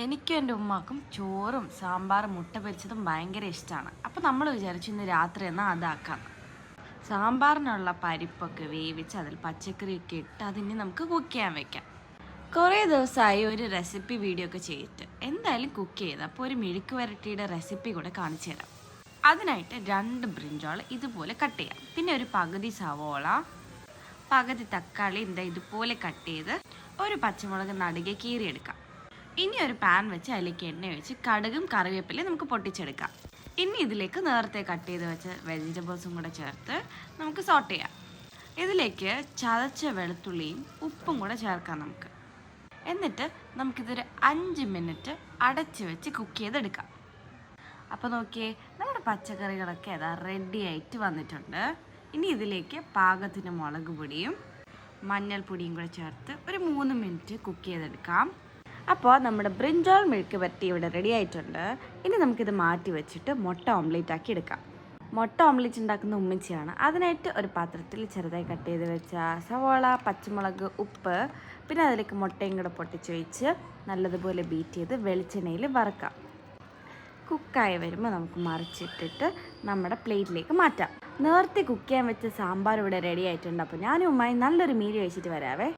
എനിക്കും എൻ്റെ ഉമ്മാക്കും ചോറും സാമ്പാറും മുട്ട പൊരിച്ചതും ഭയങ്കര ഇഷ്ടമാണ്. അപ്പോൾ നമ്മൾ വിചാരിച്ചു ഇന്ന് രാത്രി എന്നാൽ അതാക്കാം. സാമ്പാറിനുള്ള പരിപ്പൊക്കെ വേവിച്ച് അതിൽ പച്ചക്കറിയൊക്കെ ഇട്ട് അതിന് നമുക്ക് കുക്ക് ചെയ്യാൻ വെക്കാം. കുറേ ദിവസമായി ഒരു റെസിപ്പി വീഡിയോ ഒക്കെ ചെയ്തിട്ട് എന്തായാലും കുക്ക് ചെയ്ത് അപ്പോൾ ഒരു മെഴുക്ക് വരട്ടിയുടെ റെസിപ്പി കൂടെ കാണിച്ചു തരാം. അതിനായിട്ട് 2 ബ്രിഞ്ചോൾ ഇതുപോലെ കട്ട് ചെയ്യാം. പിന്നെ ഒരു പകുതി സവോള, പകുതി തക്കാളി ഇതുപോലെ കട്ട് ചെയ്ത് ഒരു പച്ചമുളക് നടുകെ കീറിയെടുക്കാം. ഇനി ഒരു പാൻ വെച്ച് അതിലേക്ക് എണ്ണ ഒഴിച്ച് കടുകും കറിവേപ്പിലയും നമുക്ക് പൊട്ടിച്ചെടുക്കാം. ഇനി ഇതിലേക്ക് നേരത്തെ കട്ട് ചെയ്ത് വെച്ച വെജിറ്റബിൾസും കൂടെ ചേർത്ത് നമുക്ക് സോട്ട് ചെയ്യാം. ഇതിലേക്ക് ചതച്ച വെളുത്തുള്ളിയും ഉപ്പും കൂടെ ചേർക്കാം നമുക്ക്. എന്നിട്ട് നമുക്കിതൊരു 5 മിനിറ്റ് അടച്ച് വെച്ച് കുക്ക് ചെയ്തെടുക്കാം. അപ്പോൾ നോക്കിയേ, നമ്മുടെ പച്ചക്കറികളൊക്കെ റെഡി ആയിട്ട് വന്നിട്ടുണ്ട്. ഇനി ഇതിലേക്ക് പാകത്തിന് മുളക് പൊടിയും മഞ്ഞൾപ്പൊടിയും കൂടെ ചേർത്ത് ഒരു 3 മിനിറ്റ് കുക്ക് ചെയ്തെടുക്കാം. അപ്പോൾ നമ്മുടെ ബ്രിഞ്ചോൾ മെഴുക്ക് വരട്ടി ഇവിടെ റെഡി ആയിട്ടുണ്ട്. ഇനി നമുക്കിത് മാറ്റി വെച്ചിട്ട് മുട്ട ഓംലേറ്റ് ആക്കി എടുക്കാം. മുട്ട ഓംലേറ്റ് ഉണ്ടാക്കുന്ന ഉമ്മച്ചിയാണ്. അതിനായിട്ട് ഒരു പാത്രത്തിൽ ചെറുതായി കട്ട് ചെയ്ത് വെച്ച സവോള, പച്ചമുളക്, ഉപ്പ്, പിന്നെ അതിലേക്ക് മുട്ടയും കൂടെ പൊട്ടിച്ച് വെച്ച് നല്ലതുപോലെ ബീറ്റ് ചെയ്ത് വെളിച്ചെണ്ണയിൽ വറക്കാം. കുക്കായി വരുമ്പോൾ നമുക്ക് മറിച്ചിട്ടിട്ട് നമ്മുടെ പ്ലേറ്റിലേക്ക് മാറ്റാം. നേരത്തെ കുക്ക് ചെയ്യാൻ വെച്ച സാമ്പാർ ഇവിടെ റെഡി ആയിട്ടുണ്ട്. അപ്പോൾ ഞാനും ഉമ്മായി നല്ലൊരു മീൽ കഴിച്ചിട്ട് വരാവേ.